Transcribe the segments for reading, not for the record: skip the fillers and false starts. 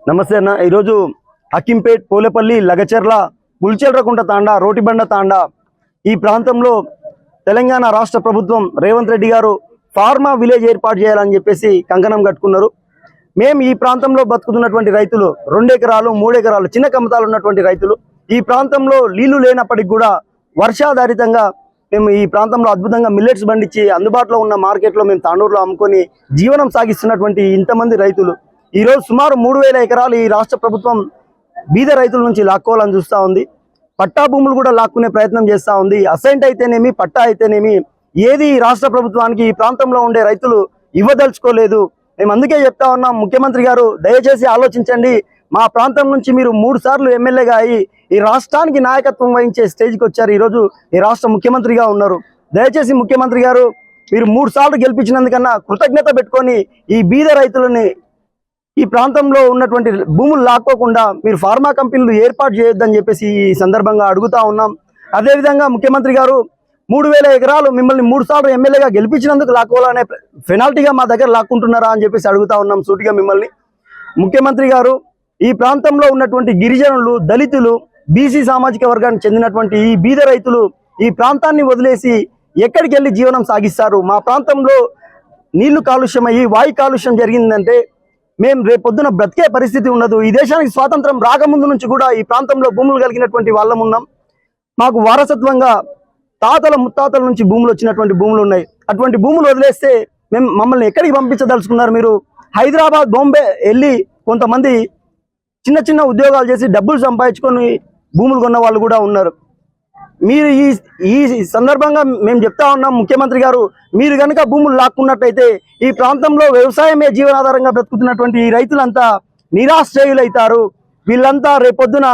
నమస్తే అన్న. ఈరోజు అకింపేట్, పోలేపల్లి, లగచెర్ల, పుల్చెర్లకుంట తాండా, రోటిబండ తాండా ఈ ప్రాంతంలో తెలంగాణ రాష్ట్ర ప్రభుత్వం రేవంత్ రెడ్డి గారు ఫార్మా విలేజ్ ఏర్పాటు చేయాలని చెప్పేసి కంకణం కట్టుకున్నారు. మేము ఈ ప్రాంతంలో బతుకుతున్నటువంటి రైతులు 2 ఎకరాలు 3 ఎకరాలు చిన్న కమతాలు ఉన్నటువంటి రైతులు ఈ ప్రాంతంలో నీళ్లు లేనప్పటికి కూడా వర్షాధారితంగా మేము ఈ ప్రాంతంలో అద్భుతంగా మిల్లెట్స్ పండించి అందుబాటులో ఉన్న మార్కెట్లో మేము తాండూరులో అమ్ముకొని జీవనం సాగిస్తున్నటువంటి ఇంతమంది రైతులు ఈరోజు సుమారు 3000 ఎకరాలు ఈ రాష్ట్ర ప్రభుత్వం బీద రైతుల నుంచి లాక్కోవాలని చూస్తూ ఉంది. పట్టా భూములు కూడా లాక్కునే ప్రయత్నం చేస్తూ ఉంది. అసైంట్ అయితేనేమి, పట్టా అయితేనేమి ఏది ఈ రాష్ట్ర ప్రభుత్వానికి ఈ ప్రాంతంలో ఉండే రైతులు ఇవ్వదలుచుకోలేదు. మేము అందుకే చెప్తా ఉన్నాం, ముఖ్యమంత్రి గారు దయచేసి ఆలోచించండి. మా ప్రాంతం నుంచి మీరు 3 సార్లు ఎమ్మెల్యేగా అయ్యి ఈ రాష్ట్రానికి నాయకత్వం వహించే స్టేజ్కి వచ్చారు. ఈరోజు ఈ రాష్ట్ర ముఖ్యమంత్రిగా ఉన్నారు. దయచేసి ముఖ్యమంత్రి గారు మీరు 3 సార్లు గెలిపించినందుకన్నా కృతజ్ఞత పెట్టుకొని ఈ బీద రైతులని ఈ ప్రాంతంలో ఉన్నటువంటి భూములు లాక్కోకుండా మీరు ఫార్మా కంపెనీలు ఏర్పాటు చేయొద్దని చెప్పేసి ఈ సందర్భంగా అడుగుతా ఉన్నాం. అదేవిధంగా ముఖ్యమంత్రి గారు 3000 ఎకరాలు మిమ్మల్ని 3 సార్లు ఎమ్మెల్యేగా గెలిపించినందుకు లాక్కోవాలనే పెనాల్టీగా మా దగ్గర లాక్కుంటున్నారా అని చెప్పేసి అడుగుతా ఉన్నాం సూటిగా మిమ్మల్ని. ముఖ్యమంత్రి గారు ఈ ప్రాంతంలో ఉన్నటువంటి గిరిజనులు, దళితులు, బీసీ సామాజిక వర్గానికి చెందినటువంటి ఈ బీద రైతులు ఈ ప్రాంతాన్ని వదిలేసి ఎక్కడికి వెళ్ళి జీవనం సాగిస్తారు? మా ప్రాంతంలో నీళ్లు కాలుష్యమయ్యి వాయు కాలుష్యం జరిగిందంటే మేము రేపొద్దున బ్రతికే పరిస్థితి ఉండదు. ఈ దేశానికి స్వాతంత్రం రాకముందు నుంచి కూడా ఈ ప్రాంతంలో భూములు కలిగినటువంటి వాళ్ళం ఉన్నాం. మాకు వారసత్వంగా తాతల ముత్తాతల నుంచి భూములు వచ్చినటువంటి భూములు ఉన్నాయి. అటువంటి భూములు వదిలేస్తే మమ్మల్ని ఎక్కడికి పంపించదలుచుకున్నారు మీరు? హైదరాబాద్, బాంబే వెళ్ళి కొంతమంది చిన్న చిన్న ఉద్యోగాలు చేసి డబ్బులు సంపాదించుకొని భూములు కొన్న వాళ్ళు కూడా ఉన్నారు. మీరు ఈ సందర్భంగా మేము చెప్తా ఉన్నాం, ముఖ్యమంత్రి గారు మీరు కనుక భూములు లాక్కున్నట్టయితే ఈ ప్రాంతంలో వ్యవసాయమే జీవనాధారంగా బ్రతుకుతున్నటువంటి ఈ రైతులంతా నిరాశ్రయులైతారు. వీళ్ళంతా రేపొద్దున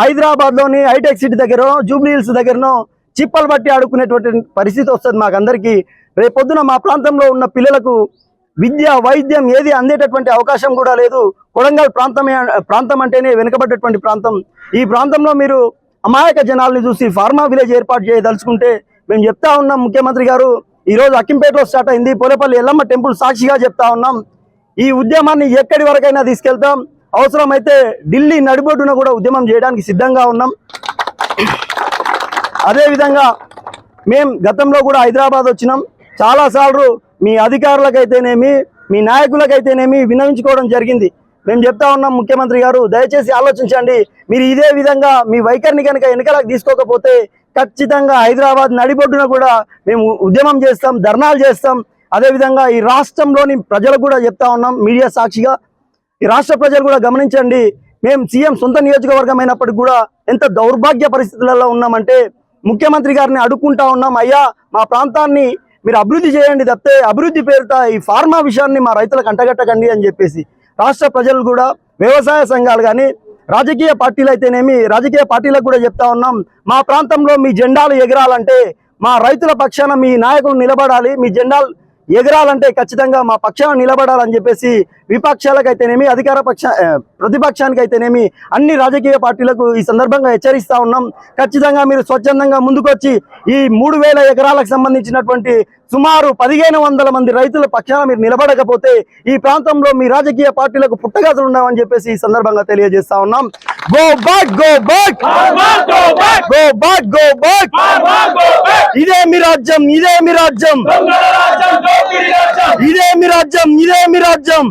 హైదరాబాద్లోని హైటెక్ సిటీ దగ్గర, జూబ్లీ హిల్స్ దగ్గరనో చిప్పలు బట్టి ఆడుకునేటువంటి పరిస్థితి వస్తుంది మాకందరికీ. రేపొద్దున మా ప్రాంతంలో ఉన్న పిల్లలకు విద్య, వైద్యం ఏది అందేటటువంటి అవకాశం కూడా లేదు. కొడంగల్ ప్రాంతం అంటేనే వెనుకబడ్డటువంటి ప్రాంతం. ఈ ప్రాంతంలో మీరు అమాయక జనాల్ని చూసి ఫార్మా విలేజ్ ఏర్పాటు చేయదలుచుకుంటే మేము చెప్తా ఉన్నాం, ముఖ్యమంత్రి గారు ఈరోజు అక్కింపేటలో స్టార్ట్ అయింది, పోలేపల్లి ఎల్లమ్మ టెంపుల్ సాక్షిగా చెప్తా ఉన్నాం, ఈ ఉద్యమాన్ని ఎక్కడి వరకైనా తీసుకెళ్తాం. అవసరమైతే ఢిల్లీ నడిబొడ్డున కూడా ఉద్యమం చేయడానికి సిద్ధంగా ఉన్నాం. అదేవిధంగా మేము గతంలో కూడా హైదరాబాద్ వచ్చినాం. చాలాసార్లు మీ అధికారులకైతేనేమి, మీ నాయకులకైతేనేమి విన్నవించుకోవడం జరిగింది. మేము చెప్తా ఉన్నాం, ముఖ్యమంత్రి గారు దయచేసి ఆలోచించండి. మీరు ఇదే విధంగా మీ వైఖరిని కనుక వెనకలకు తీసుకోకపోతే ఖచ్చితంగా హైదరాబాద్ నడిబొడ్డున కూడా మేము ఉద్యమం చేస్తాం, ధర్నాలు చేస్తాం. అదేవిధంగా ఈ రాష్ట్రంలోని ప్రజలకు కూడా చెప్తా ఉన్నాం, మీడియా సాక్షిగా ఈ రాష్ట్ర ప్రజలు కూడా గమనించండి. మేము సీఎం సొంత నియోజకవర్గం అయినప్పటికీ కూడా ఎంత దౌర్భాగ్య పరిస్థితులలో ఉన్నామంటే ముఖ్యమంత్రి గారిని అడుక్కుంటా ఉన్నాం, అయ్యా మా ప్రాంతాన్ని మీరు అభివృద్ధి చేయండి తప్పితే అభివృద్ధి పేరుతో ఈ ఫార్మా విషయాన్ని మా రైతులకు అంటగట్టకండి అని చెప్పేసి రాష్ట్ర ప్రజలు కూడా, వ్యవసాయ సంఘాలు కానీ, రాజకీయ పార్టీలు అయితేనేమి రాజకీయ పార్టీలకు కూడా చెప్తా ఉన్నాం, మా ప్రాంతంలో మీ జెండాలు ఎగరాలంటే మా రైతుల పక్షాన మీ నాయకులు నిలబడాలి, మీ జెండాలు ఎగరాలంటే ఖచ్చితంగా మా పక్షాన నిలబడాలని చెప్పేసి విపక్షాలకైతేనేమి ప్రతిపక్షానికైతేనేమి అన్ని రాజకీయ పార్టీలకు ఈ సందర్భంగా హెచ్చరిస్తా ఉన్నాం. ఖచ్చితంగా మీరు స్వచ్ఛందంగా ముందుకొచ్చి ఈ 3000 ఎకరాలకు సంబంధించినటువంటి సుమారు 1500 మంది రైతుల పక్షాన మీరు నిలబడకపోతే ఈ ప్రాంతంలో మీ రాజకీయ పార్టీలకు పుట్టగతులు ఉన్నామని చెప్పేసి ఈ సందర్భంగా తెలియజేస్తా ఉన్నాం. Go back, go back, go back, go back. ఇదే మీ రాజ్యం, ఇదే మీ రాజ్యం, ఇదే మీ రాజ్యం, ఇదే మీ రాజ్యం.